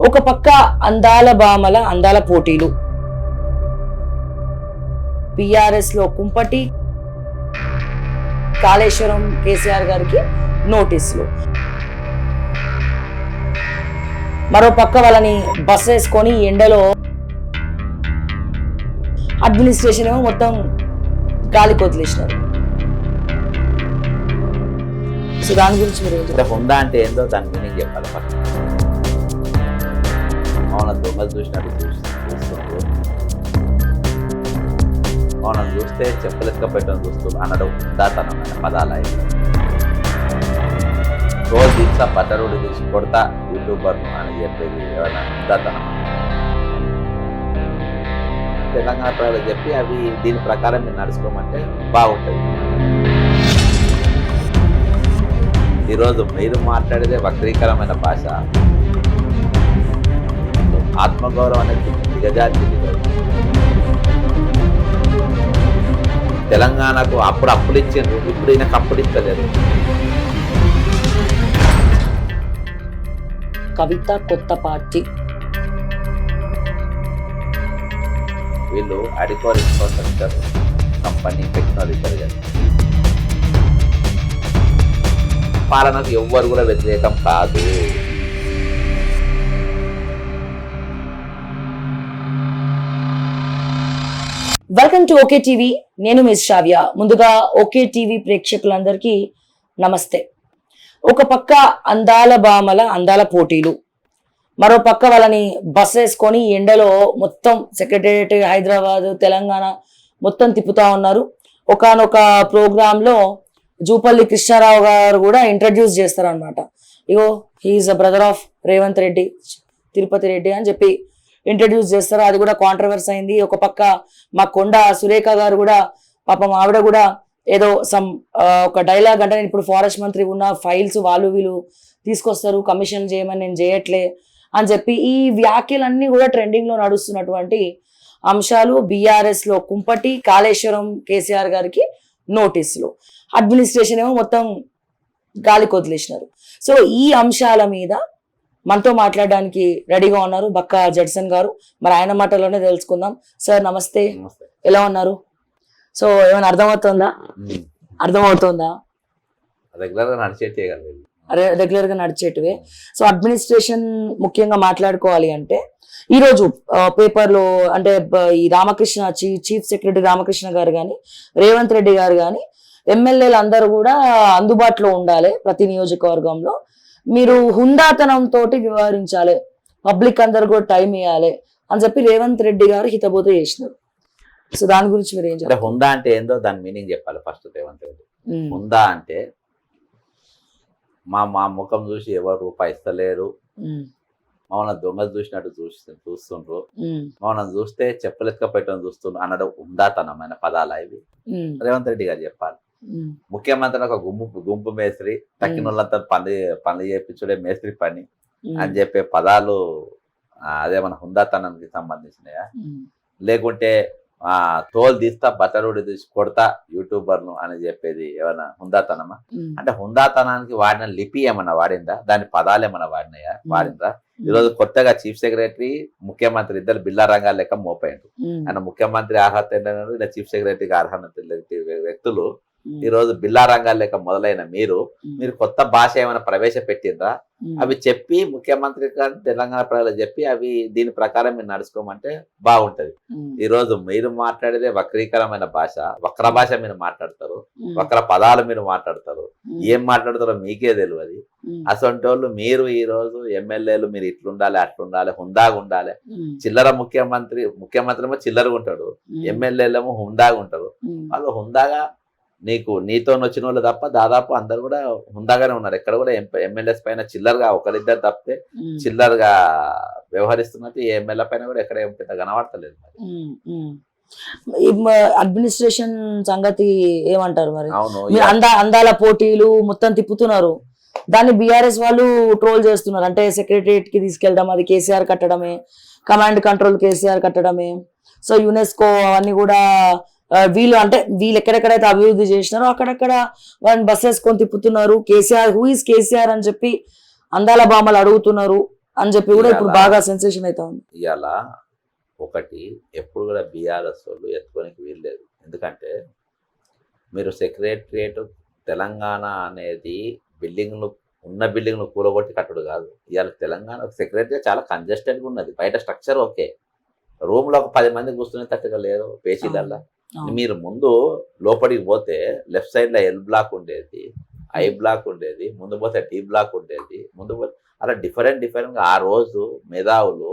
ఒక పక్క అందాల భామల అందాల పోటీలు, పిఆర్ఎస్ లో కుంపటి, కాళేశ్వరం కేసీఆర్ గారికి నోటీసులు. మరో పక్క వాళ్ళని బస్ వేసుకొని ఎండలో అడ్మినిస్ట్రేషన్ ఏమో మొత్తం గాలి కొదిలేసినారు. సో దాని గురించి మీరు హుందా అంటే ఏందో దాని మీనింగ్ చెప్పాలి. ఫస్ట్ అవునా దొంగలు చూసినట్టు చూస్తుండ్రు, అవునా చూస్తే చెప్పులెక్క పెట్టడం చూస్తుండ్రు అనడం హుందాతనమైన పదాలు. రోజు తీసా బట్టరుడు తీసి కొడతా యూట్యూబర్ను అని చెప్పేది ఏమైనా హుందాతనం. తెలంగాణ ప్రజలు చెప్పి అవి దీని ప్రకారం మీరు నడుచుకోమంటే బాగుంటుంది. ఈరోజు మీరు మాట్లాడేదే వక్రీకరమైన భాష. ఆత్మగౌరవం అనేది దిగజారి తెలంగాణకు అప్పుడు అప్పులు ఇచ్చిండ్రు, ఇప్పుడు ఈయనకు అప్పులు ఇస్తలేదు. కవిత కొత్త పార్టీ వీళ్ళు అడికోర్ ఇన్ఫ్రాస్ట్రక్చర్ కంపెనీ టెక్నాలజీ పాలనకు ఎవ్వరు కూడా వ్యతిరేకం కాదు. Welcome to okay TV. నేను మిస్ శ్రావ్య. ముందుగా ఓకే టీవీ ప్రేక్షకులందరికీ నమస్తే. ఒక పక్క అందాల భామల అందాల పోటీలు, మరో పక్క వాళ్ళని బస్ వేసుకొని ఎండలో మొత్తం సెక్రటేరియట్ హైదరాబాద్ తెలంగాణ మొత్తం తిప్పుతా ఉన్నారు. ఒకానొక ప్రోగ్రాంలో జూపల్లి కృష్ణారావు గారు కూడా ఇంట్రడ్యూస్ చేస్తారు అనమాట. ఇగో he is a brother of Revanth Reddy, Tirupati Reddy అని చెప్పి ఇంట్రడ్యూస్ చేస్తారు. అది కూడా కాంట్రవర్సీ అయింది. ఒక పక్క మా కొండ సురేఖ గారు కూడా పాపం ఆవిడ కూడా ఏదో ఒక డైలాగ్ అంటే ఇప్పుడు ఫారెస్ట్ మంత్రి ఉన్న ఫైల్స్ వాళ్ళు వీళ్ళు తీసుకొస్తారు, కమిషన్ చేయమని నేను చేయట్లే అని చెప్పి ఈ వ్యాఖ్యలన్నీ కూడా ట్రెండింగ్ లో నడుస్తున్నటువంటి అంశాలు. బీఆర్ఎస్ లో కుంపటి, కాళేశ్వరం కేసీఆర్ గారికి నోటీసులు, అడ్మినిస్ట్రేషన్ ఏమో మొత్తం గాలి కొదిలేసినారు. సో ఈ అంశాల మీద మనతో మాట్లాడడానికి రెడీగా ఉన్నారు బక్కా జడ్సన్ గారు. మరి ఆయన మాటల్లోనే తెలుసుకుందాం. సార్ నమస్తే, ఎలా ఉన్నారు? సో ఏమైనా అర్థమవుతుందా? రెగ్యులర్ గా నడిచేటివే. సో అడ్మినిస్ట్రేషన్ ముఖ్యంగా మాట్లాడుకోవాలి అంటే ఈరోజు పేపర్లో అంటే ఈ రామకృష్ణ చీఫ్ సెక్రటరీ రామకృష్ణ గారు కానీ రేవంత్ రెడ్డి గారు కానీ ఎమ్మెల్యేలు అందరూ కూడా అందుబాటులో ఉండాలి ప్రతి నియోజకవర్గంలో, మీరు హుందాతనంతో వ్యవహరించాలి, పబ్లిక్ అందరు కూడా టైం ఇవ్వాలి అని చెప్పి రేవంత్ రెడ్డి గారు హితబోధ చేసినారు. సో దాని గురించి మీరు ఏం చెప్పారు? హుందా అంటే ఏందో దాని మీనింగ్ చెప్పాలి. ఫస్ట్ రేవంత్ రెడ్డి హుందా అంటే మా ముఖం చూసి ఎవరు రూపాయి ఇస్తలేరు, మమ్మల్ని దొంగలు చూసినట్టు చూస్తుండ్రు, మమ్మల్ని చూస్తే చెప్పులెక్క పెట్టడం చూస్తుండ్రు అనడం హుందాతనమైన పదాలు ఇవి రేవంత్ రెడ్డి గారు చెప్పాలి. ముఖ్యమంత్రి ఒక గుంపు మేస్త్రి, తక్కిన వాళ్ళంతా పనులు చేయించుడే మేస్త్రి పని అని చెప్పే పదాలు అదేమన్నా హుందాతనానికి సంబంధించినయా? లేకుంటే తోలు తీస్తా బట్టరుడు తీసి కొడతా యూట్యూబర్ను అని చెప్పేది ఏమన్నా హుందాతనమా? అంటే హుందాతనానికి వాడిన లిపి ఏమన్నా వాడిందా? దాని పదాలు ఏమన్నా వాడిందా? ఈరోజు కొత్తగా చీఫ్ సెక్రటరీ ముఖ్యమంత్రి ఇద్దరు బిల్లా రంగాలు లెక్క మోపాయిండు. ఆయన ముఖ్యమంత్రి అర్హత ఏంటన్నాడు, ఇలా చీఫ్ సెక్రటరీకి అర్హత వ్యక్తులు ఈరోజు బిల్లా రంగాలు లెక్క మొదలైన మీరు కొత్త భాష ఏమైనా ప్రవేశపెట్టిండ్రా? అవి చెప్పి ముఖ్యమంత్రి తెలంగాణ ప్రజలు చెప్పి అవి దీని ప్రకారం మీరు నడుచుకోమంటే బాగుంటది. ఈరోజు మీరు మాట్లాడేదే వక్రీకరమైన భాష, వక్ర భాష మీరు మాట్లాడతారు, వక్ర పదాలు మీరు మాట్లాడతారు, ఏం మాట్లాడతారో మీకే తెలియదు. అసొంటి వాళ్ళు మీరు ఈరోజు ఎమ్మెల్యేలు మీరు ఇట్లుండాలి అట్లుండాలి హుందాగా ఉండాలి. చిల్లర ముఖ్యమంత్రి ఏమో చిల్లరగా ఉంటాడు, ఎమ్మెల్యేలేమో హుందాగా ఉంటారు. వాళ్ళు హుందాగా నీతో వచ్చిన వాళ్ళు తప్ప దాదాపు అందరు కూడా హుందాగానే ఉన్నారు. ఎక్కడ కూడా ఎమ్మెల్యేస్ పైన చిల్లరగా ఒకరిద్దరు తప్పితే చిల్లరగా వ్యవహరిస్తున్నట్టు ఏ ఎమ్మెల్యే పైన కూడా ఎక్కడ పెద్ద కనబడతలేదు. అడ్మినిస్ట్రేషన్ సంగతి ఏమంటారు మరి? అందాల పోటీలు మొత్తం తిప్పుతున్నారు, దాన్ని బీఆర్ఎస్ వాళ్ళు ట్రోల్ చేస్తున్నారు. అంటే సెక్రటరియట్ కి తీసుకెళ్ళడం అది కేసీఆర్ కట్టడమే, కమాండ్ కంట్రోల్ కేసీఆర్ కట్టడమే. సో యునెస్కో అవన్నీ కూడా వీళ్ళు ఎక్కడెక్కడైతే అభివృద్ధి చేసినారో అక్కడక్కడ వాళ్ళని బస్ వేసుకొని తిప్పుతున్నారు. కేసీఆర్ హూ ఇస్ కేసీఆర్ అని చెప్పి అందాల భామలు అడుగుతున్నారు అని చెప్పి కూడా ఇప్పుడు ఇవాళ- బాగా సెన్సేషన్ అవుతా ఉంది. ఇవాళ ఒకటి ఎప్పుడు కూడా బీఆర్ఎస్ వాళ్ళు ఎత్తుకోనికి వీల్లేదు. ఎందుకంటే మీరు సెక్రటరియేట్ తెలంగాణ అనేది బిల్డింగ్లు ఉన్న బిల్డింగ్లు కూలగొట్టి కట్టుడు కాదు. ఇవాళ తెలంగాణ సెక్రటరీ చాలా కంజెస్టెడ్గా ఉన్నది. బయట స్ట్రక్చర్ ఓకే, రూమ్లో ఒక 10 మంది కూర్చునేటట్టుగా లేదు పేచీలల్లా. అవును. మీరు ముందు లోపలికి పోతే లెఫ్ట్ సైడ్లో ఎల్ బ్లాక్ ఉండేది, ఐ బ్లాక్ ఉండేది, ముందు పోతే టీ బ్లాక్ ఉండేది, ముందు పోతే అలా డిఫరెంట్గా ఆ రోజు మేధావులు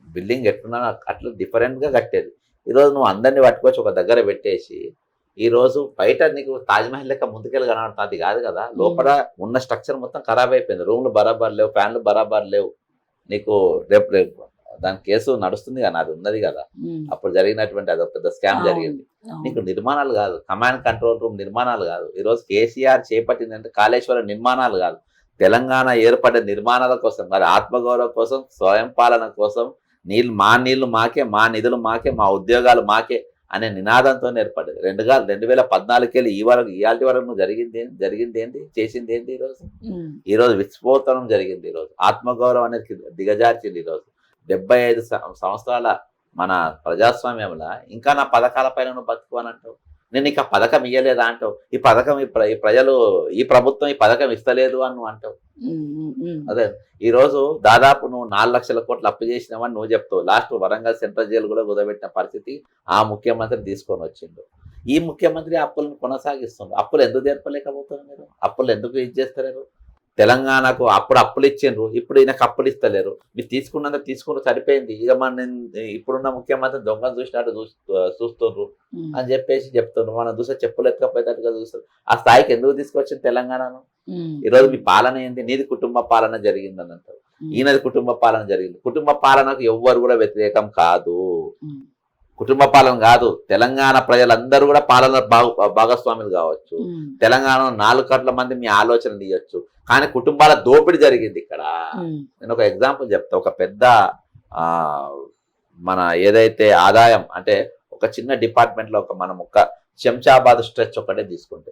బిల్డింగ్ ఎట్లున్నా అట్లా డిఫరెంట్గా కట్టేది. ఈరోజు నువ్వు అందరినీ పట్టుకొచ్చి ఒక దగ్గర పెట్టేసి ఈరోజు బయట నీకు తాజ్మహల్ లెక్క ముందుకెళ్ళి కనబడుతుంది కాదు కదా. లోపల ఉన్న స్ట్రక్చర్ మొత్తం ఖరాబ్ అయిపోయింది. రూమ్లు బరాబర్ లేవు, ఫ్యాన్లు బరాబర్ లేవు. నీకు రేపు దాని కేసు నడుస్తుంది కదా, అది ఉన్నది కదా. అప్పుడు జరిగినటువంటి అది పెద్ద స్కామ్ జరిగింది. నీకు నిర్మాణాలు కాదు, కమాండ్ కంట్రోల్ రూమ్ నిర్మాణాలు కాదు. ఈరోజు కేసీఆర్ చేపట్టిందంటే కాళేశ్వరం నిర్మాణాలు కాదు, తెలంగాణ ఏర్పడ్డ నిర్మాణాల కోసం, మరి ఆత్మగౌరవం కోసం, స్వయం పాలన కోసం, నీళ్లు మాకే, మా నిధులు మాకే, మా ఉద్యోగాలు మాకే అనే నినాదంతో ఏర్పడ్డది. 2014 వెళ్ళి ఇవాళ వరకు జరిగింది ఏంటి, చేసింది ఏంటి? ఈరోజు విస్ఫోటనం జరిగింది. ఈరోజు ఆత్మగౌరవం అనేది దిగజార్చింది. ఈరోజు 75 సంవత్సరాల మన ప్రజాస్వామ్యంలో ఇంకా నా పథకాల పైన నువ్వు బతుకు అని అంటావు. నేను ఇక పథకం ఇయ్యలేదా అంటావు. ఈ పథకం ఈ ప్రజలు, ఈ ప్రభుత్వం ఈ పథకం ఇస్తలేదు అని నువ్వు అంటావు. అదే ఈరోజు దాదాపు నువ్వు 4 లక్షల కోట్లు అప్పు చేసినావని నువ్వు చెప్తావు. లాస్ట్ వరంగల్ సెంట్రల్ జైలు కూడా కుదబెట్టిన పరిస్థితి ఆ ముఖ్యమంత్రి తీసుకొని వచ్చిండు. ఈ ముఖ్యమంత్రి అప్పులను కొనసాగిస్తుండ్రు. అప్పులు ఎందుకు తీర్పలేకపోతున్నారు మీరు? అప్పులు ఎందుకు ఇది చేస్తలేరు? తెలంగాణకు అప్పులు ఇచ్చిండ్రు, ఇప్పుడు ఈయనకు అప్పులు ఇస్తలేరు. మీరు తీసుకున్న సరిపోయింది. ఇక ఇప్పుడున్న ముఖ్యమంత్రి దొంగను చూసినట్టు చూస్తుండ్రు అని చెప్పేసి చెప్తుండ్రు. మనం చూస్తే చెప్పులు ఎత్తుకపోయేటట్టుగా చూస్తారు. ఆ స్థాయికి ఎందుకు తీసుకొచ్చింది తెలంగాణను? ఈరోజు మీ పాలన ఏంటి? నీది కుటుంబ పాలన జరిగిందని అంటారు, ఈయనది కుటుంబ పాలన జరిగింది. కుటుంబ పాలనకు ఎవ్వరు కూడా వ్యతిరేకం కాదు. కుటుంబ పాలన కాదు, తెలంగాణ ప్రజలందరూ కూడా పాలన భాగస్వాములు కావచ్చు. తెలంగాణ 4 కోట్ల మంది మీ ఆలోచనలు ఇవ్వచ్చు, కానీ కుటుంబాల దోపిడీ జరిగింది ఇక్కడ. నేను ఒక ఎగ్జాంపుల్ చెప్తా. ఒక పెద్ద మన ఏదైతే ఆదాయం అంటే ఒక చిన్న డిపార్ట్మెంట్లో మనం ఒక శంషాబాద్ స్ట్రెచ్ ఒకటి తీసుకుంటే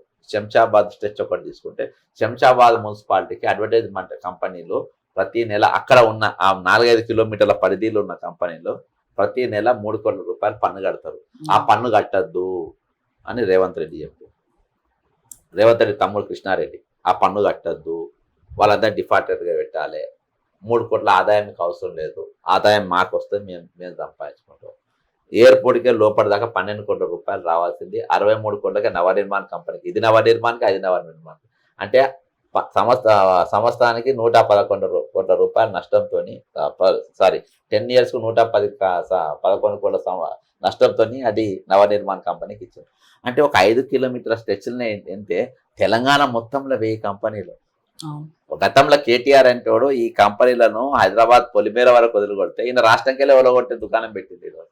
శంషాబాద్ మున్సిపాలిటీకి అడ్వర్టైజ్మెంట్ కంపెనీలు ప్రతి నెల అక్కడ ఉన్న ఆ 4-5 కిలోమీటర్ల పరిధిలో ఉన్న కంపెనీలో ప్రతి నెల 3 కోట్ల రూపాయలు పన్ను కడతారు. ఆ పన్ను కట్టద్దు అని రేవంత్ రెడ్డి చెప్పారు. రేవంత్ రెడ్డి తమ్ముడు కృష్ణారెడ్డి ఆ పన్ను కట్టద్దు, వాళ్ళందరూ డిఫాల్టర్గా పెట్టాలి, 3 కోట్ల ఆదాయం మీకు అవసరం లేదు, ఆదాయం మాకు వస్తే మేము సంపాదించుకుంటాం. ఎయిర్పోర్ట్కే లోపల దాకా 12 కోట్ల రూపాయలు రావాల్సింది 63 కోట్లకే నవనిర్మాణ కంపెనీకి. ఇది నవనిర్మాణకి, అది నవనిర్మాణ అంటే సంవత్సరానికి 111 కోట్ల రూపాయల నష్టంతో, 10 yearsకు 111 కోట్ల నష్టంతో అది నవనిర్మాణ కంపెనీకి ఇచ్చారు. అంటే ఒక 5 కిలోమీటర్ల స్ట్రెచ్లనే ఏంటంటే తెలంగాణ మొత్తంలో 1000 కంపెనీలు. గతంలో కేటీఆర్ అంటేవాడు ఈ కంపెనీలను హైదరాబాద్ పొలిమేర వరకు వదిలికొడితే ఈయన రాష్ట్రంకి వెళ్ళి వదలగొట్టే దుకాణం పెట్టింది. ఈరోజు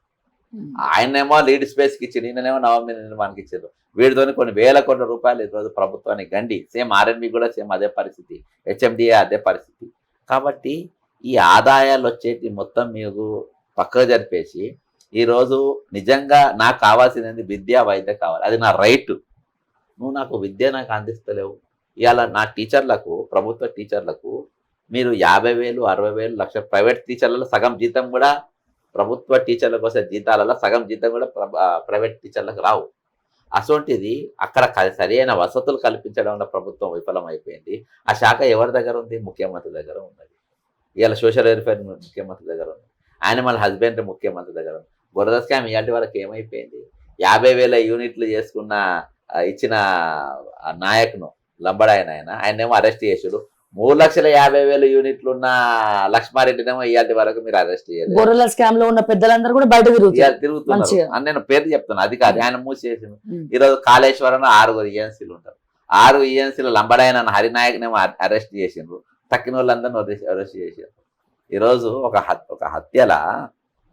ఆయనేమో లీడ్ స్పేస్కి ఇచ్చిండు, ఈయననేమో నవమి నిర్మాణానికి ఇచ్చారు. వీటితోని కొన్ని 1000 కోట్ల రూపాయలు ఈరోజు ప్రభుత్వానికి గండి. సేమ్ ఆర్ఎండ్బి కూడా సేమ్ అదే పరిస్థితి, హెచ్ఎండిఏ అదే పరిస్థితి. కాబట్టి ఈ ఆదాయాలు వచ్చేటి మొత్తం మీకు పక్కకు జరిపేసి ఈరోజు నిజంగా నాకు కావాల్సింది విద్య, వైద్య కావాలి, అది నా రైట్. నువ్వు నాకు విద్య నాకు అందిస్తలేవు. ఇవాళ నా టీచర్లకు, ప్రభుత్వ టీచర్లకు మీరు 50,000, 60,000, లక్ష, ప్రైవేట్ టీచర్లలో సగం జీతం కూడా, ప్రభుత్వ టీచర్లకు వస్తే జీతాలలో సగం జీతం కూడా ప్రైవేట్ టీచర్లకు రావు. అటువంటిది అక్కడ సరైన వసతులు కల్పించడంలో ప్రభుత్వం విఫలమైపోయింది. ఆ శాఖ ఎవరి దగ్గర ఉంది? ముఖ్యమంత్రి దగ్గర ఉన్నది. ఇవాళ సోషల్ వెల్ఫేర్ ముఖ్యమంత్రి దగ్గర ఉంది, యానిమల్ హస్బెండరీ ముఖ్యమంత్రి దగ్గర ఉంది. బురద స్కామ్ ఇలాంటి వాళ్ళకి ఏమైపోయింది? 50,000 యూనిట్లు ఇచ్చిన నాయకును లంబడాయన ఆయనేమో అరెస్ట్ చేసాడు. 3,50,000 యూనిట్లు ఉన్న లక్ష్మారెడ్డినేమో ఇవాళ వరకు మీరు అరెస్ట్ చేయలేదు. గొర్రెల స్కామ్ లో ఉన్న పెద్దలందరూ కూడా బయట తిరుగుతున్నారు అని నేను పేరు చెప్తాను. అది కాదు, ఆయన మూసేసిండు. ఈరోజు కాళేశ్వరంలో 6 ENCలు ఉంటారు. 6 ENCలు లంబడాయన హరినాయక్నేమో అరెస్ట్ చేసిండ్రు, తక్కిన వాళ్ళందరినీ అరెస్ట్ చేసారు. ఈరోజు ఒక హత్యల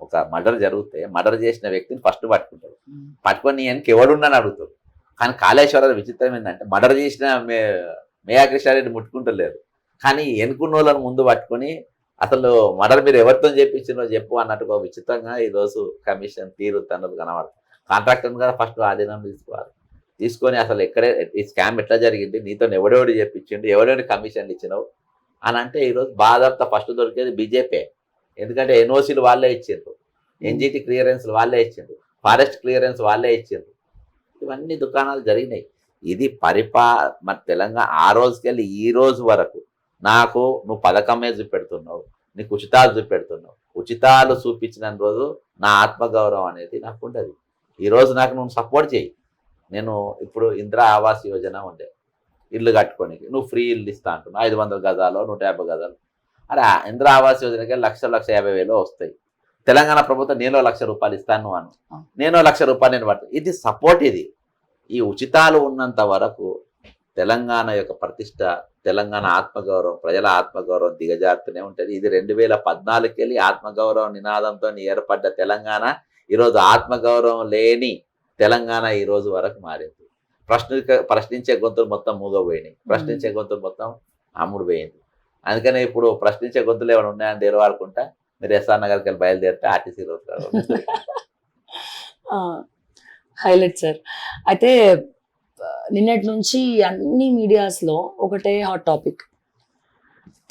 ఒక మర్డర్ జరిగితే మర్డర్ చేసిన వ్యక్తిని ఫస్ట్ పట్టుకుంటారు, పట్టుకొని వెనక్కి ఎవడున్నాను అడుగుతారు. కానీ కాళేశ్వరం విచిత్రం ఏంటంటే మర్డర్ చేసిన మేయా కృష్ణారెడ్డి ముట్టుకుంటలేరు, కానీ ఎన్నుకున్న వాళ్ళని ముందు పట్టుకొని అసలు మర్డర్ మీరు ఎవరితో చేయించినో చెప్పు అన్నట్టుగా విచిత్రంగా ఈరోజు కమిషన్ తీరు తన్నది కనబడుతుంది. కాంట్రాక్టర్ కదా ఫస్ట్ ఆధీనం తీసుకోవాలి, తీసుకొని అసలు ఎక్కడే ఈ స్కామ్ ఎట్లా జరిగింది, నీతో ఎవడెవడు చెప్పించిండు, ఎవడెవడి కమిషన్లు ఇచ్చినావు అని అంటే ఈరోజు బాధాప్త ఫస్ట్ దొరికేది బీజేపీ. ఎందుకంటే ఎన్ఓసీలు వాళ్ళే ఇచ్చిండ్రు, ఎన్జిటి క్లియరెన్స్లు వాళ్ళే ఇచ్చిండ్రు, ఫారెస్ట్ క్లియరెన్స్ వాళ్ళే ఇచ్చిండ్రు. ఇవన్నీ దుకాణాలు జరిగినాయి. ఇది మన తెలంగాణ ఆ రోజుకెళ్ళి ఈ రోజు వరకు నాకు నువ్వు పథకమే చూపెడుతున్నావు, నీకు ఉచితాలు చూపెడుతున్నావు. ఉచితాలు చూపించిన రోజు నా ఆత్మగౌరవం అనేది నాకు ఉండదు. ఈరోజు నాకు నువ్వు సపోర్ట్ చేయి. నేను ఇప్పుడు ఇందిరా ఆవాస్ యోజన ఉండే ఇల్లు కట్టుకోనికి, నువ్వు ఫ్రీ ఇల్లు ఇస్తా అంటున్నావు, 500 గజాలు 150 గజాలు. అరే ఇందిరా ఆవాస్ యోజనకి 1,50,000 వస్తాయి. తెలంగాణ ప్రభుత్వం నేను 1,00,000 రూపాయలు ఇస్తాను అను, నేను 1,00,000 రూపాయలు నేను పడుతుంది. ఇది సపోర్ట్. ఇది ఈ ఉచితాలు ఉన్నంత వరకు తెలంగాణ యొక్క ప్రతిష్ట, తెలంగాణ ఆత్మగౌరవం, ప్రజల ఆత్మగౌరవం దిగజారుతూనే ఉంటుంది. ఇది 2014 వెళ్ళి ఆత్మగౌరవం నినాదంతో ఏర్పడ్డ తెలంగాణ ఈరోజు ఆత్మగౌరవం లేని తెలంగాణ ఈ రోజు వరకు మారింది. ప్రశ్నించే గొంతులు మొత్తం మూగపోయినాయి, ప్రశ్నించే గొంతులు మొత్తం అమ్ముడు పోయింది. అందుకనే ఇప్పుడు ప్రశ్నించే గొంతులు ఏమైనా ఉన్నాయని తెరవాడుకుంటా మీరు ఎస్ఆర్ నగర్కి వెళ్ళి బయలుదేరితే ఆర్టీసీ రోజు హైలైట్ సార్. అయితే నిన్నటి నుంచి అన్ని మీడియాస్లో ఒకటే హాట్ టాపిక్,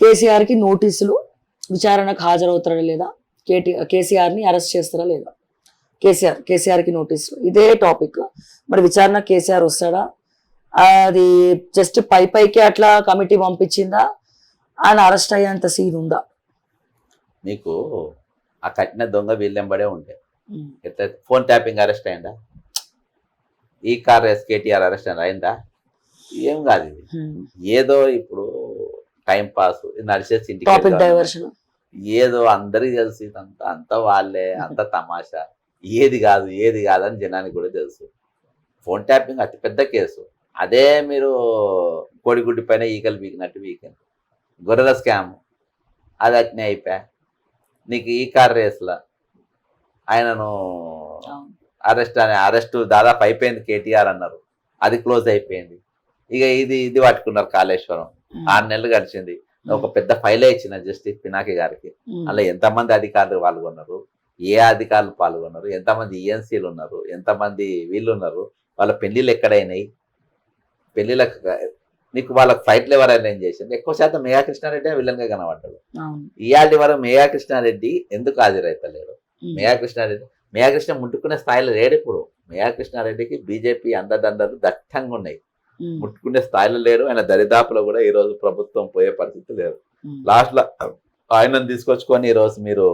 కేసీఆర్కి నోటీసులు, విచారణకు హాజరవుతారా లేదా, కేసీఆర్ని అరెస్ట్ చేస్తారా లేదా, కేసీఆర్కి నోటీసులు, ఇదే టాపిక్. మరి విచారణ కేసీఆర్ వస్తాడా, అది జస్ట్ పైకి అట్లా కమిటీ పంపించిందా, ఆయన అరెస్ట్ అయ్యేంత సీన్ ఉందా? మీకు ఆ కట్టిన దొంగ వీళ్ళెంబడే ఉండే ఎట్లా ఫోన్ ట్యాపింగ్ అరెస్ట్ అయిందా, ఈ కార్ కేటీఆర్ అరెస్ట్ అయిందా? ఏం కాదు. ఇది ఏదో ఇప్పుడు టైం పాస్ నడిచేసి ఇంటికి డైవర్షన్, ఏదో అందరికి తెలుసు ఇదంతా, అంత వాళ్ళే, అంత తమాషా, ఏది కాదు అని జనానికి కూడా తెలుసు. ఫోన్ ట్యాపింగ్ అతిపెద్ద కేసు. అదే మీరు కోడిగుడ్డి పైన ఈకలు పీకినట్టు వీకెండ్ గొర్రెల స్కామ్, అది అట్నే అయిపోయా. నీకు ఈ కార్ రేస్లో ఆయనను అరెస్ట్ దాదాపు అయిపోయింది, కేటీఆర్ అన్నారు, అది క్లోజ్ అయిపోయింది. ఇక ఇది పట్టుకున్నారు కాళేశ్వరం, 6 నెలలు గడిచింది. ఒక పెద్ద ఫైలే ఇచ్చిన జస్టిస్ పినాకి గారికి. అలా ఎంతమంది అధికారులు పాల్గొన్నారు, ఏ అధికారులు పాల్గొన్నారు, ఎంతమంది ఈఎన్సీలు ఉన్నారు, ఎంతమంది వీళ్ళు ఉన్నారు, వాళ్ళ పెళ్లిళ్ళు ఎక్కడైనాయి, పెళ్లిళ్ళకి నీకు వాళ్ళకి ఫైట్లు ఎవరు అరేంజ్ చేసింది. ఎక్కువ శాతం మేఘా కృష్ణారెడ్డి విలన్గా కనబడ్డాడు. ఇవాళ వరకు మేఘా కృష్ణారెడ్డి ఎందుకు హాజరైతలేడు? మేఘా కృష్ణ ముట్టుకునే స్థాయిలో లేడు. ఇప్పుడు మేఘా కృష్ణారెడ్డికి బీజేపీ అండదండలు దట్టంగా ఉన్నాయి, ముట్టుకునే స్థాయిలో లేరు. ఆయన దరిదాపులో కూడా ఈ రోజు ప్రభుత్వం పోయే పరిస్థితి లేదు. లాస్ట్ లో ఆయనను తీసుకొచ్చుకొని ఈరోజు మీరు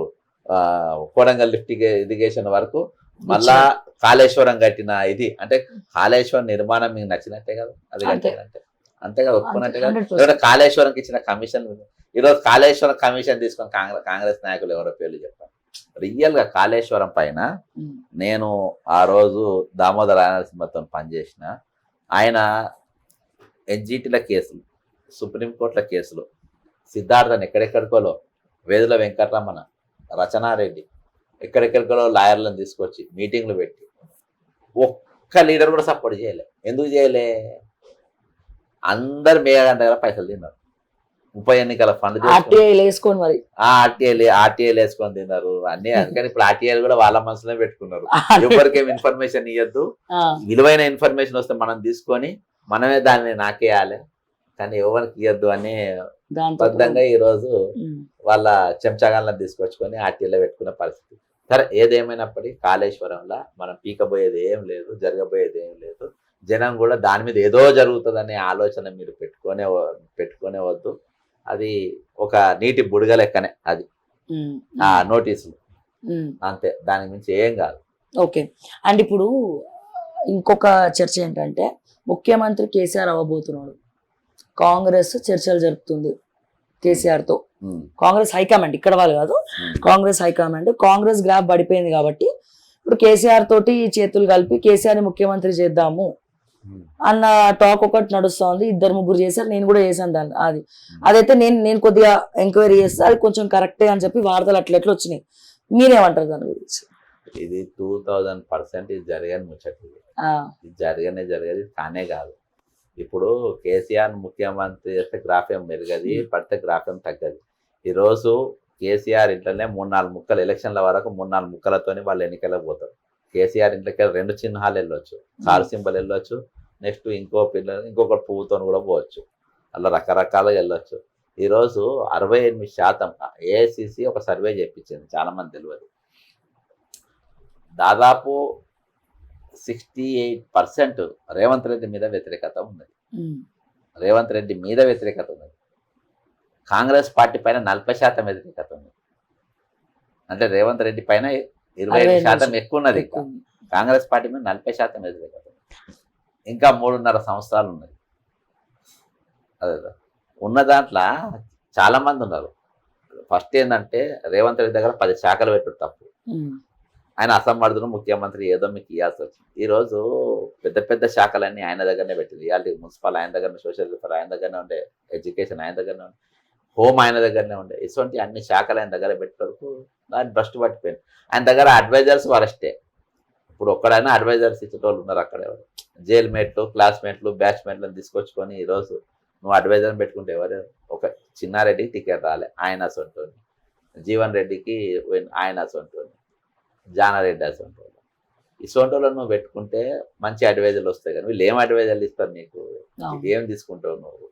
కోడంగల్ లిఫ్ట్ ఇరిగేషన్ వరకు మళ్ళా కాళేశ్వరం కట్టిన ఇది అంటే కాళేశ్వరం నిర్మాణం మీకు నచ్చినట్టే కదా, అది కట్టారంటే అంతే కదా, ఒప్పుకున్నట్టే కదా. కాళేశ్వరంకి ఇచ్చిన కమిషన్, ఈరోజు కాళేశ్వరం కమిషన్ తీసుకొని కాంగ్రెస్ నాయకులు ఎవరో పేర్లు చెప్పారు. రియల్ గా కాళేశ్వరం పైన నేను ఆ రోజు దామోదర నరసింహతో పనిచేసిన ఆయన ఎన్జిటిల కేసులు, సుప్రీంకోర్టుల కేసులు, సిద్ధార్థన్ ఎక్కడెక్కడికోలో, వేదుల వెంకటరమణ, రచనారెడ్డి ఎక్కడెక్కడికో లాయర్లను తీసుకొచ్చి మీటింగ్లు పెట్టి ఒక్క లీడర్ కూడా సపోర్ట్ చేయలే. ఎందుకు చేయలే? అందరు మేఘగంట దగ్గర పైసలు తిన్నారు, ఉప ఎన్నికల ఫండ్ ఆర్టీఐలు వేసుకొని తిన్నారు అన్ని. అందుకని ఇప్పుడు ఆర్టీఐలు కూడా వాళ్ళ మనసులో పెట్టుకున్నారు, ఎవరికేం ఇన్ఫర్మేషన్ ఇవ్వద్దు, విలువైన ఇన్ఫర్మేషన్ వస్తే మనం తీసుకొని మనమే దాన్ని నాకేయాలి, కానీ ఎవరికి ఇవ్వద్దు అని బద్దంగా ఈరోజు వాళ్ళ చెంచాగాళ్ళని తీసుకొచ్చుకొని ఆర్టీఐలో పెట్టుకునే పరిస్థితి. సరే, ఏదేమైనప్పటికీ కాళేశ్వరంలో మనం పీకబోయేది ఏం లేదు, జరగబోయేది ఏం లేదు. జనం కూడా దాని మీద ఏదో జరుగుతుందనే ఆలోచన మీరు పెట్టుకునే వద్దు. అది ఒక నీటి బుడగ లెక్కనే అది, ఆ నోటీసులు అంతే, దానికి మించి ఏం కాదు. ఓకే. అండ్ ఇప్పుడు ఇంకొక చర్చ ఏంటంటే, ముఖ్యమంత్రి కేసీఆర్ అవ్వబోతున్నాడు, కాంగ్రెస్ చర్చలు జరుపుతుంది కేసీఆర్ తో. కాంగ్రెస్ హైకమాండ్, ఇక్కడ వాళ్ళు కాదు, కాంగ్రెస్ హైకమాండ్. కాంగ్రెస్ గ్రాఫ్ పడిపోయింది కాబట్టి ఇప్పుడు కేసీఆర్ తోటి చేతులు కలిపి కేసీఆర్ ని ముఖ్యమంత్రి చేద్దాము అన్న టాక్ ఒకటి నడుస్తోంది. 2-3 చేశారు, నేను కూడా చేశాను దాన్ని. అదైతే నేను కొద్దిగా ఎంక్వైరీ చేస్తే అది కొంచెం కరెక్టే అని చెప్పి వార్తలు అట్లా వచ్చినాయి. మీరేమంటారు దాని గురించి? ఇది 2000% ఇది జరగని ముచ్చట, ఇది జరగది కానే కాదు. ఇప్పుడు కేసీఆర్ ముఖ్యమంత్రి చేస్తే గ్రాఫ్ ఏం మెరుగది, పడితే గ్రాఫ్ ఏం తగ్గది. ఈరోజు కేసీఆర్ ఇంట్లోనే 3-4 ముక్కలు, ఎలక్షన్ల వరకు 3-4 ముక్కలతోని వాళ్ళు ఎన్నికలకు పోతారు. కేసీఆర్ ఇంట్లోకి 2 చిహ్నాలు వెళ్ళొచ్చు, కారు సింబల్ వెళ్ళొచ్చు, నెక్స్ట్ ఇంకొక పువ్వుతో కూడా పోవచ్చు, అలా రకరకాలుగా వెళ్ళొచ్చు. ఈరోజు 68% ఏఐసిసి ఒక సర్వే చేయించింది, చాలా మంది తెలియదు. దాదాపు 68% రేవంత్ రెడ్డి మీద వ్యతిరేకత ఉన్నది. రేవంత్ రెడ్డి మీద వ్యతిరేకత ఉన్నది. కాంగ్రెస్ పార్టీ పైన 40% వ్యతిరేకత ఉంది. అంటే రేవంత్ రెడ్డి పైన 25% ఎక్కువ ఉన్నది. ఇంకా కాంగ్రెస్ పార్టీ మీద 40% వ్యతిరేకత ఉంది. ఇంకా 3.5 సంవత్సరాలు ఉన్నది. అదే ఉన్న దాంట్లో చాలా మంది ఉన్నారు. ఫస్ట్ ఏంటంటే రేవంత్ రెడ్డి దగ్గర 10 శాఖలు పెట్టు తప్పు. ఆయన అసమర్థుడు ముఖ్యమంత్రి, ఏదో మీకు ఇవ్వాల్సి వచ్చింది. ఈరోజు పెద్ద పెద్ద శాఖలన్నీ ఆయన దగ్గరనే పెట్టింది. ఇవాళ మున్సిపల్ ఆయన దగ్గరనే, సోషల్ వెల్ఫేర్ ఆయన దగ్గరనే ఉండే, ఎడ్యుకేషన్ ఆయన దగ్గరనే ఉండే, హోమ్ ఆయన దగ్గరనే ఉండే. ఇటువంటి అన్ని శాఖలు ఆయన దగ్గర పెట్టేందుకు దాన్ని భ్రష్టు పట్టిపోయింది. ఆయన దగ్గర అడ్వైజర్స్ వరస్టే. ఇప్పుడు ఒక్కడైనా అడ్వైజర్స్ ఇచ్చేటోళ్ళు ఉన్నారు అక్కడ. ఎవరు జైల్ మేట్లు, క్లాస్మేట్లు, బ్యాచ్మేట్లను తీసుకొచ్చుకొని ఈరోజు నువ్వు అడ్వైజర్ని పెట్టుకుంటే ఎవరు? ఒక చిన్నారెడ్డికి టికెట్ రాలే, ఆయన అసొంటోని. జీవన్ రెడ్డికి ఆయన అసొంటోని, జానారెడ్డి అసొంటోని. ఇసొంటోళ్ళని నువ్వు పెట్టుకుంటే మంచి అడ్వైజర్లు వస్తాయి. కానీ వీళ్ళు ఏం అడ్వైజర్లు ఇస్తారు నీకు? ఏం తీసుకుంటావు నువ్వు?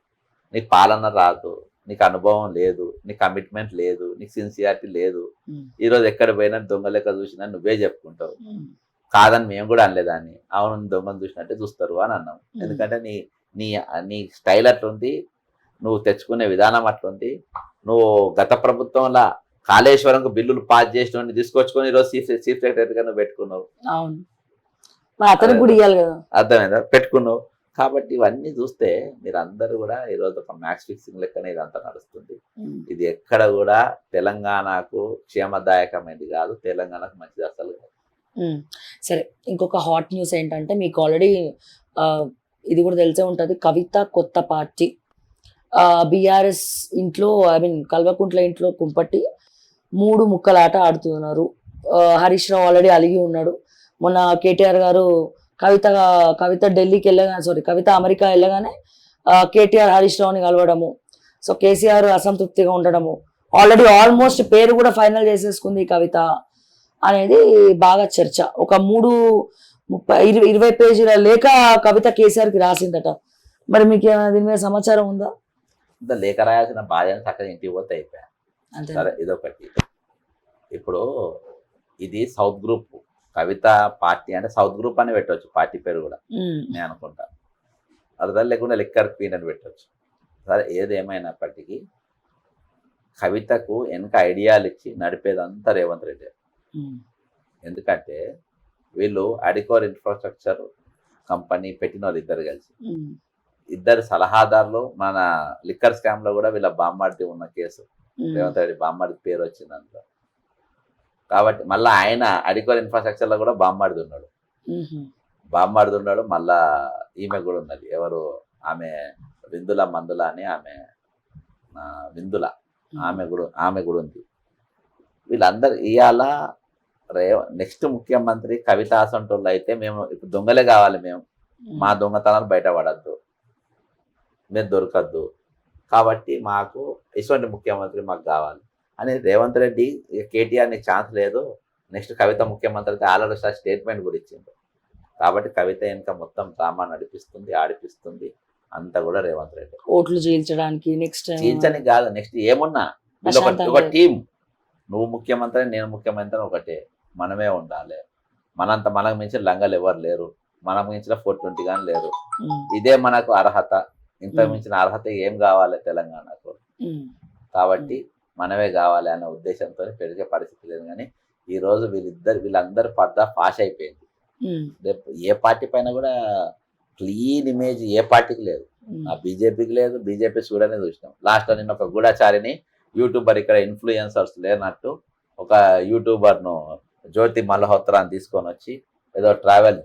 నీకు పాలన రాదు, నీకు అనుభవం లేదు, నీకు కమిట్మెంట్ లేదు, నీకు సిన్సియారిటీ లేదు. ఈరోజు ఎక్కడ పోయినా దొంగ లెక్క చూసినా నువ్వే చెప్పుకుంటావు. కాదని మేము కూడా అనలేదాన్ని. అవును, దొంగను చూసినట్టే చూస్తారు అని అన్నాం. ఎందుకంటే నీ నీ నీ స్టైల్ అట్లుంది, నువ్వు తెచ్చుకునే విధానం అట్లుంది. నువ్వు గత ప్రభుత్వంలో కాళేశ్వరంకు బిల్లులు పాస్ చేసిన తీసుకొచ్చుకొని ఈరోజు చీఫ్ సెక్రటరీగా నువ్వు పెట్టుకున్నావు. అర్థమైందా? పెట్టుకున్నావు. కాబట్టి ఇవన్నీ చూస్తే మీరు అందరూ కూడా ఈరోజు ఒక మ్యాక్స్ ఫిక్సింగ్ లెక్కనే ఇదంతా నడుస్తుంది. ఇది ఎక్కడ కూడా తెలంగాణకు క్షేమదాయకమైనది కాదు, తెలంగాణకు మంచిది అసలు కాదు. సరే, ఇంకొక హాట్ న్యూస్ ఏంటంటే మీకు ఆల్రెడీ ఇది కూడా తెలిసే ఉంటుంది. కవిత కొత్త పార్టీ బీఆర్ఎస్ ఇంట్లో, ఐ మీన్ కల్వకుంట్ల ఇంట్లో కుంపట్టి 3 ముక్కలాట ఆడుతున్నారు. హరీష్ రావు ఆల్రెడీ అలిగి ఉన్నాడు. మొన్న కేటీఆర్ గారు కవిత ఢిల్లీకి వెళ్ళగానే, కవిత అమెరికా వెళ్ళగానే కేటీఆర్ హరీష్ రావుని కలవడము, సో కేసీఆర్ అసంతృప్తిగా ఉండడము, ఆల్రెడీ ఆల్మోస్ట్ పేరు కూడా ఫైనల్ చేసేసుకుంది కవిత అనేది బాగా చర్చ. ఒక 20 పేజీల లేఖ కవిత కేసీఆర్కి రాసిందట. మరి మీకు దీని మీద సమాచారం ఉందా? లేఖ రాయాల్సిన బాధ్యత అక్కడ ఇంటికి పోతే అయిపోయా. సరే, ఇదొకటి. ఇప్పుడు ఇది సౌత్ గ్రూప్ కవిత పార్టీ అంటే సౌత్ గ్రూప్ అని పెట్టవచ్చు, పార్టీ పేరు కూడా నేను అనుకుంటా. అర్థం లేకుండా లిక్కర్ క్వీన్ అని పెట్టవచ్చు. సరే, ఏదేమైనప్పటికీ కవితకు వెనక ఐడియాలు ఇచ్చి నడిపేదంతా రేవంత్ రెడ్డి. ఎందుకంటే వీళ్ళు అడికోర్ ఇన్ఫ్రాస్ట్రక్చర్ కంపెనీ పెట్టిన వాళ్ళు ఇద్దరు కలిసి, ఇద్దరు సలహాదారులు. మన లిక్కర్ స్కామ్ లో కూడా వీళ్ళ బామ్మార్ది ఉన్న కేసు, రేవంత్ రెడ్డి బామ్మార్ది పేరు వచ్చింది అందులో. కాబట్టి మళ్ళీ ఆయన అడికోర్ ఇన్ఫ్రాస్ట్రక్చర్ లో కూడా బామ్మార్ది ఉన్నాడు. మళ్ళా ఈమె కూడా ఉన్నది, ఎవరు ఆమె విందుల మందుల అని, ఆమె విందుల, ఆమె కూడా ఉంది. వీళ్ళందరూ ఇవాళ నెక్స్ట్ ముఖ్యమంత్రి కవిత అసంటోళ్ళు అయితే మేము ఇప్పుడు దొంగలే కావాలి, మేము మా దొంగతనాలు బయటపడద్దు, మీరు దొరకద్దు, కాబట్టి మాకు ఇటువంటి ముఖ్యమంత్రి మాకు కావాలి అని రేవంత్ రెడ్డి, కేటీఆర్ నీకు ఛాన్స్ లేదు, నెక్స్ట్ కవిత ముఖ్యమంత్రి అయితే ఆల్రెడీ స్టేట్మెంట్ కూడా ఇచ్చింది. కాబట్టి కవిత ఇంకా మొత్తం డ్రామా నడిపిస్తుంది, ఆడిపిస్తుంది అంతా కూడా రేవంత్ రెడ్డి. ఓట్లు చీల్చడానికి, నెక్స్ట్ చీల్చని కాదు, నెక్స్ట్ ఏమున్నా ఒక టీం, నువ్వు ముఖ్యమంత్రి నేను ముఖ్యమంత్రి ఒకటే, మనమే ఉండాలి. మనకు మించిన లంగలు ఎవరు లేరు, మనకు మించిన 420 కానీ లేరు. ఇదే మనకు అర్హత, ఇంతకు మించిన అర్హత ఏం కావాలి తెలంగాణకు? కాబట్టి మనమే కావాలి అనే ఉద్దేశంతో పెరిగే పరిస్థితి లేదు. కానీ ఈ రోజు వీళ్ళందరి పర్దా ఫాష్ అయిపోయింది. ఏ పార్టీ పైన కూడా క్లీన్ ఇమేజ్ ఏ పార్టీకి లేదు, ఆ బీజేపీకి లేదు. బీజేపీ చూడనే చూసినాం. లాస్ట్ నిన్న ఒక గూఢచారిని యూట్యూబర్, ఇక్కడ ఇన్ఫ్లుయెన్సర్స్ లేనట్టు ఒక యూట్యూబర్ను జ్యోతి మల్హోత్రాని తీసుకొని వచ్చి ఏదో ట్రావెల్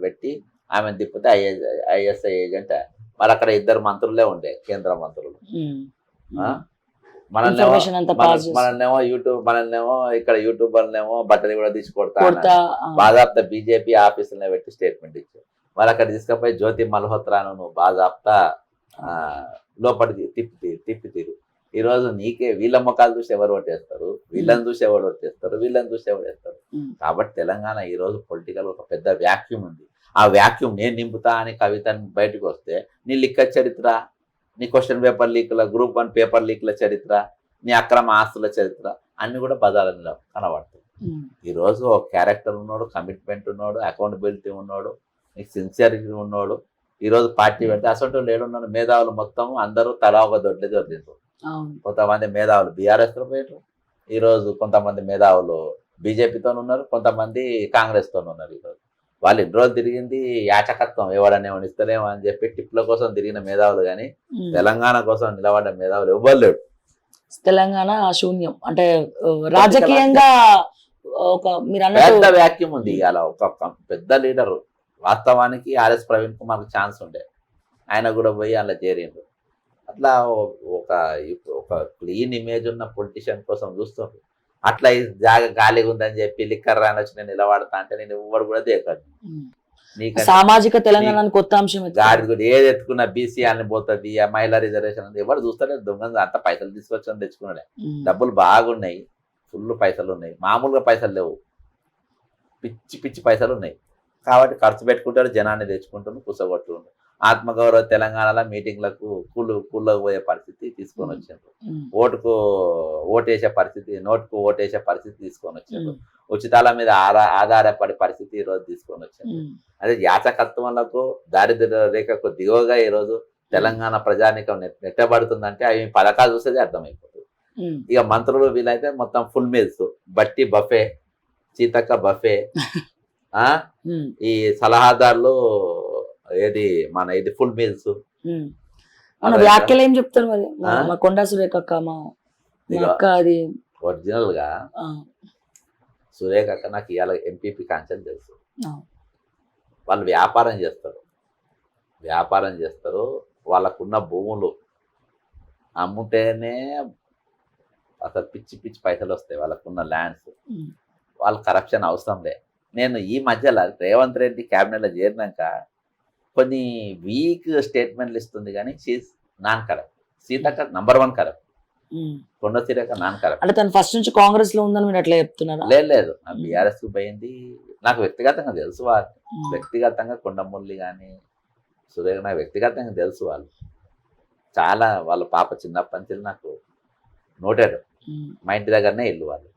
పెట్టి ఆమె తిప్పితే ఐఎస్ఐ ఏజెంట్. మరి అక్కడ 2 మంత్రులే ఉండే, కేంద్ర మంత్రులు. మనల్నేమో ఇక్కడ యూట్యూబర్నేమో బట్టలు కూడా తీసుకొడతా బాజాప్తా బీజేపీ ఆఫీసులనే పెట్టి స్టేట్మెంట్ ఇచ్చారు. మరి అక్కడ తీసుకుపోయి జ్యోతి మల్హోత్రాను నువ్వు బాజాప్తా లోపలికి తిప్పితీరు. ఈరోజు నీకే వీళ్ళ ముఖాలు చూసి ఎవరు ఓటేస్తారు, వీళ్ళని చూసి ఎవరు ఓటేస్తారు, వీళ్ళని చూసి ఎవరు వేస్తారు. కాబట్టి తెలంగాణ ఈరోజు పొలిటికల్ ఒక పెద్ద వ్యాక్యూమ్ ఉంది. ఆ వ్యాక్యూమ్ నేను నింపుతా అని కవిత బయటకు వస్తే నీ లిక్క చరిత్ర, నీ క్వశ్చన్ పేపర్ లీక్ల గ్రూప్ 1 పేపర్ లీక్ల చరిత్ర, నీ అక్రమ ఆస్తుల చరిత్ర అన్ని కూడా బజార్లో కనబడతాయి. ఈరోజు ఒక క్యారెక్టర్ ఉన్నాడు, కమిట్మెంట్ ఉన్నాడు, అకౌంటబిలిటీ ఉన్నాడు, నీకు సిన్సియరిటీ ఉన్నాడు. ఈరోజు పార్టీ పెడితే అసలు లేడున్నాడు. మేధావులు మొత్తం అందరూ తలా ఒక దొడ్లే దొరికిండ్రు. కొంతమంది మేధావులు బీఆర్ఎస్తో పోయారు, ఈరోజు కొంతమంది మేధావులు బీజేపీతో ఉన్నారు, కొంతమంది కాంగ్రెస్తో ఉన్నారు. ఈరోజు వాళ్ళు ఇన్ని రోజులు తిరిగింది యాచకత్వం, ఎవడనే ఇస్తలేమో అని చెప్పి టిప్ల కోసం తిరిగిన మేధావులు కానీ తెలంగాణ కోసం నిలబడ్డ మేధావులు ఎవ్వరు లేడు. తెలంగాణ శూన్యం అంటే రాజకీయంగా ఒక మీరు పెద్ద అన్నట్టు వ్యాక్యూమ్ ఉంది. ఇవాళ ఒక పెద్ద లీడర్ వాస్తవానికి ఆర్ఎస్ ప్రవీణ్ కుమార్కి ఛాన్స్ ఉండే, ఆయన కూడా పోయి అలా చేరిండు. అట్లా ఒక ఒక క్లీన్ ఇమేజ్ ఉన్న పొలిటీషియన్ కోసం చూస్తుండ్రు. అట్లా ఈ జాగ గాలిగా ఉందని చెప్పి లిక్కర్ రాని వచ్చి నేను నిలబడతా అంటే నేను ఎవరు కూడా దేకదు. నీకు సామాజిక తెలంగాణ కొత్త అంశం గాడి కూడా ఏది ఎత్తుకున్నా బీసీ అని పోతుంది, మహిళా రిజర్వేషన్ అని ఎవరు చూస్తలేదు. దొంగ అంత పైసలు తీసుకొచ్చి తెచ్చుకున్నాడే, డబ్బులు బాగున్నాయి, ఫుల్ పైసలు ఉన్నాయి, మామూలుగా పైసలు లేవు, పిచ్చి పిచ్చి పైసలు ఉన్నాయి. కాబట్టి ఖర్చు పెట్టుకుంటారు, జనాన్ని తెచ్చుకుంటారు, కుసగొట్టు. ఆత్మగౌరవ తెలంగాణలో మీటింగ్లకు కూలకు పోయే పరిస్థితి తీసుకొని వచ్చారు. ఓటేసే పరిస్థితి, నోటుకు ఓటేసే పరిస్థితి తీసుకొని వచ్చారు. ఉచితాల మీద ఆధారపడే పరిస్థితి ఈరోజు తీసుకొని వచ్చారు. అదే యాచకత్వాలకు దారిద్ర్య రేఖకు దిగువగా ఈరోజు తెలంగాణ ప్రజానికం నెట్టబడుతుందంటే అవి పథకాలు చూసేది అర్థమైపోతుంది. ఇక మంత్రులు వీలైతే మొత్తం ఫుల్ మీల్స్, బట్టి బఫే, సీతక్క బఫే, ఈ సలహాదారులు ఏది మన ఇది ఫుల్ మీల్స్. మన వ్యాఖ్యలు ఏం చెప్తారు మరి? మా కొండా సురేఖ అక్క, మా అక్క అది ఒరిజినల్ గా సురేఖ అక్క నాకు ఇవాళ ఎంపీపీ కాంచెలు తెలుసు. వాళ్ళు వ్యాపారం చేస్తారు, వాళ్ళకున్న భూములు అమ్ముతేనే అసలు పిచ్చి పిచ్చి పైసలు వస్తాయి. వాళ్ళకున్న ల్యాండ్స్, వాళ్ళ కరప్షన్ అవసరం లే. నేను ఈ మధ్యలో రేవంత్ రెడ్డి క్యాబినెట్లో చేరినాక కొన్ని వీక్ స్టేట్మెంట్లు ఇస్తుంది, కానీ she's non corrupt. Seethakka #1 corrupt, Konda Seethakka non corrupt. అంటే తను ఫస్ట్ నుంచి కాంగ్రెస్ లో ఉందని మీరు అట్లా చెప్తున్నారా? లేదు, నా బీఆర్ఎస్ కు పోయింది. నాకు వ్యక్తిగతంగా తెలుసు వాళ్ళు, వ్యక్తిగతంగా కొండమురళి కానీ సురేఖ నాకు వ్యక్తిగతంగా తెలుసు. వాళ్ళు చాలా, వాళ్ళ పాప చిన్నప్పటి నుంచి నాకు నోటెడ్. మా ఇంటి దగ్గరనే ఇల్లు వాళ్ళు.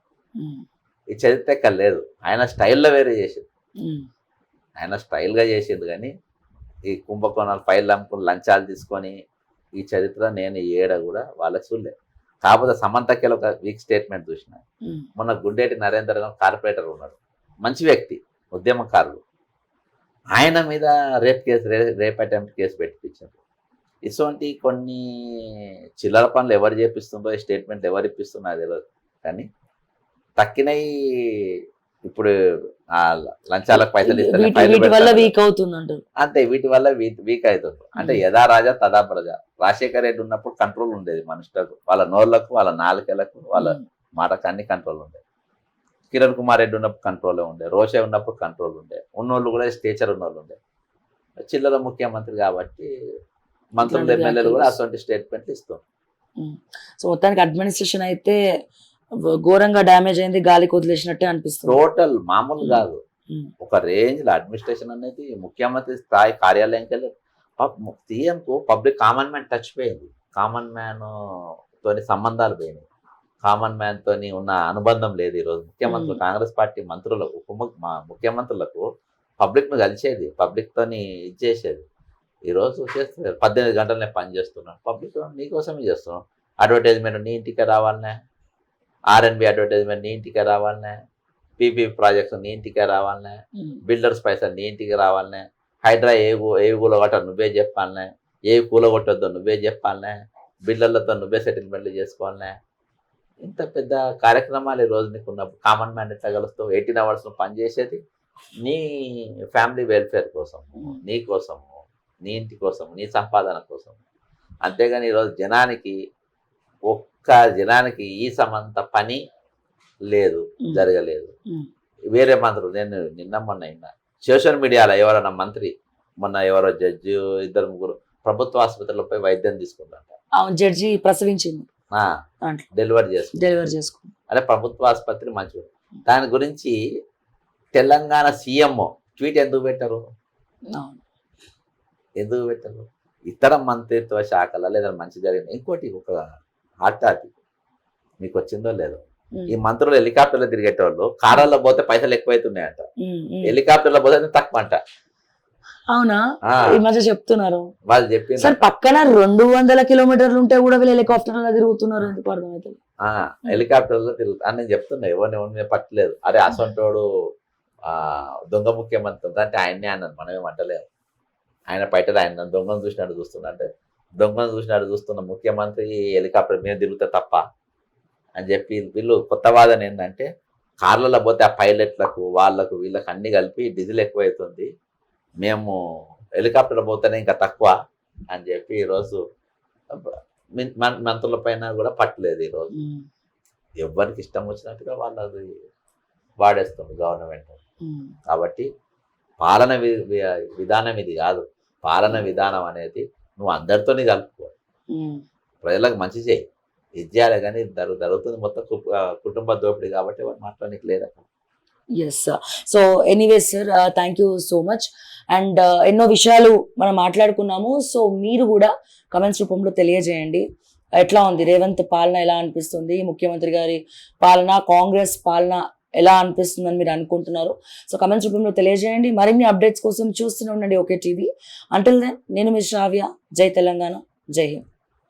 ఈ చరిత్ర ఎక్కడ లేదు. ఆయన స్టైల్లో వేరే చేసింది, ఆయన స్టైల్గా చేసింది. కానీ ఈ కుంభకోణాలు ఫైల్ అమ్ముకుని లంచాలు తీసుకొని ఈ చరిత్ర నేను ఏడ కూడా వాళ్ళకి చూడలేదు. కాకపోతే సమంతకి ఒక వీక్ స్టేట్మెంట్ చూసిన. మొన్న గుండేటి నరేందర్ కార్పొరేటర్ ఉన్నాడు, మంచి వ్యక్తి, ఉద్యమకారులు. ఆయన మీద రేప్ అటెంప్ట్ కేసు పెట్టించారు. ఇటువంటి కొన్ని చిల్లర పనులు ఎవరు చేపిస్తుందో, ఈ స్టేట్మెంట్ ఎవరు ఇప్పిస్తుందో అది తెలియదు. కానీ తక్కినవి ఇప్పుడు ఆ లంచాలకు పైసలు ఇస్తే వీక్ అవుతుంది అంటారు. అంతే, వీటి వల్ల వీక్ అవుతుంది. అంటే యథా రాజా తదా ప్రజ. రాజశేఖర రెడ్డి ఉన్నప్పుడు కంట్రోల్ ఉండేది మనుషులకు, వాళ్ళ నోళ్లకు, వాళ్ళ నాలుకలకు, వాళ్ళ మాటకు అన్ని కంట్రోల్ ఉండేది. కిరణ్ కుమార్ రెడ్డి ఉన్నప్పుడు కంట్రోలే ఉండే, రోషే ఉన్నప్పుడు కంట్రోల్ ఉండే, ఉన్నోళ్ళు కూడా స్టేచర్ ఉన్నోళ్ళు ఉండే. చిల్లర ముఖ్యమంత్రి కాబట్టి మంత్రులు, ఎమ్మెల్యేలు కూడా అటువంటి స్టేట్మెంట్లు ఇస్తాం. సో మొత్తానికి అడ్మినిస్ట్రేషన్ అయితే ఘోరంగా డ్యామేజ్ అయింది, గాలికి వదిలేసినట్టే అనిపిస్తుంది. టోటల్ మామూలు కాదు, ఒక రేంజ్ లో అడ్మినిస్ట్రేషన్ అనేది ముఖ్యమంత్రి స్థాయి కార్యాలయంకి వెళ్ళి సీఎం కు పబ్లిక్ కామన్ మ్యాన్ టచ్ పోయింది. కామన్ మ్యాన్ తోని సంబంధాలు పోయినాయి, కామన్ మ్యాన్ తోని ఉన్న అనుబంధం లేదు. ఈరోజు ముఖ్యమంత్రులు, కాంగ్రెస్ పార్టీ మంత్రులకు, ముఖ్యమంత్రులకు పబ్లిక్ ను కలిసేది, పబ్లిక్ తోని ఇచ్చేసేది. ఈరోజు చేస్తున్నారు 18 గంటలు నేను పని చేస్తున్నాను, పబ్లిక్ నీకోసమే చేస్తున్నాను. అడ్వర్టైజ్మెంట్ నీ ఇంటికే రావాలనే, R&B అడ్వర్టైజ్మెంట్ నీ ఇంటికే రావాలనే, పీపీ ప్రాజెక్ట్స్ నీ ఇంటికే రావాలనే, బిల్డర్స్ పైసలు నీ ఇంటికి రావాలనే, హైడ్రా ఏ కూలగొట్ట నువ్వే చెప్పాలనే, ఏ కూలగొట్టొద్దో నువ్వే చెప్పాలనే, బిల్డర్లతో నువ్వే సెటిల్మెంట్లు చేసుకోవాలనే. ఇంత పెద్ద కార్యక్రమాలు ఈ రోజు నీకు ఉన్నప్పుడు కామన్ మ్యాన్ ఎట్లా కలుస్తావు? 18 hours పనిచేసేది నీ ఫ్యామిలీ వెల్ఫేర్ కోసం, నీ కోసము, నీ ఇంటి కోసం, నీ సంపాదన కోసం. అంతేగాని ఈరోజు జనానికి ఈ సమంత పని లేదు, జరగలేదు. వేరే మంత్రులు, నేను నిన్న సోషల్ మీడియాలో ఎవరన్నా మంత్రి, మొన్న ఎవరో జడ్జి 2-3 ప్రభుత్వ ఆసుపత్రులపై వైద్యం తీసుకుంటారు. జడ్జి ప్రసవించింది, డెలివరీ చేసుకుంది. అదే ప్రభుత్వ ఆసుపత్రి మంచిది. దాని గురించి తెలంగాణ సీఎం ట్వీట్ ఎందుకు పెట్టరు? ఇతర మంత్రిత్వ శాఖల లేదా మంచి జరిగింది. ఇంకోటి ఒక హాట్ టాపిక్ మీకు వచ్చిందో లేదో, ఈ మంత్రులు హెలికాప్టర్లో తిరిగేటోళ్ళు కార్లలో పోతే పైసలు ఎక్కువైతున్నాయంట, హెలికాప్టర్లో పోతే తక్కువ అంట. అవునా? ఈ మధ్య చెప్తున్నారు వాళ్ళు చెప్పింది. సార్ పక్కన 200 కిలోమీటర్లు ఉంటే కూడా వీళ్ళు హెలికాప్టర్ లో తిరుగుతున్నారు, ఎందుకు అర్థమవుతుంది? హెలికాప్టర్లో తిరుగుతా అని నేను చెప్తున్నా, ఎవరిని పట్టలేదు. అరే అసంటోడు దొంగ ముఖ్యమంత్రి అంటే ఆయన్నే అన్నాను, మనమేం అంటలేము. ఆయన పైట ఆయన దొంగను చూసినట్టు చూస్తున్నా అంటే, దొంగను చూసినట్టు చూస్తున్న ముఖ్యమంత్రి హెలికాప్టర్ మీద తిరుగుతా తప్ప అని చెప్పి వీళ్ళు కొత్త వాదన ఏంటంటే, కార్లలో పోతే ఆ పైలట్లకు వాళ్ళకు వీళ్ళకి అన్ని కలిపి డీజిల్ ఎక్కువైతుంది, మేము హెలికాప్టర్లో పోతేనే ఇంకా తక్కువ అని చెప్పి ఈరోజు మంత్రుల పైన కూడా పట్టలేదు. ఈరోజు ఎవరికి ఇష్టం వచ్చినట్టుగా వాళ్ళు అది వాడేస్తుంది గవర్నమెంట్. కాబట్టి పాలన విధానం ఇది కాదు. పాలన విధానం అనేది నువ్వు అందరితోనే కలుపుకో, ప్రజలకు మంచి చేయి, ఇది చేయాలి. కానీ జరుగుతుంది మొత్తం కుటుంబ దోపిడీ కాబట్టి వాళ్ళు మాట్లాడడానికి లేదు అక్కడ. Yes sir. So anyways sir, thank you so much. And ఎన్నో విషయాలు మనం మాట్లాడుకున్నాము. సో మీరు కూడా కమెంట్స్ రూపంలో తెలియజేయండి, ఎట్లా ఉంది రేవంత్ పాలన, ఎలా అనిపిస్తుంది ముఖ్యమంత్రి గారి పాలన, కాంగ్రెస్ పాలన ఎలా అనిపిస్తుందని మీరు అనుకుంటున్నారు. సో కమెంట్స్ రూపంలో తెలియజేయండి. మరిన్ని అప్డేట్స్ కోసం చూస్తూనే ఉండండి ఓకే టీవీ. అంటిల్ దెన్ నేను మీ శ్రావ్య. జై తెలంగాణ, జై హింద్.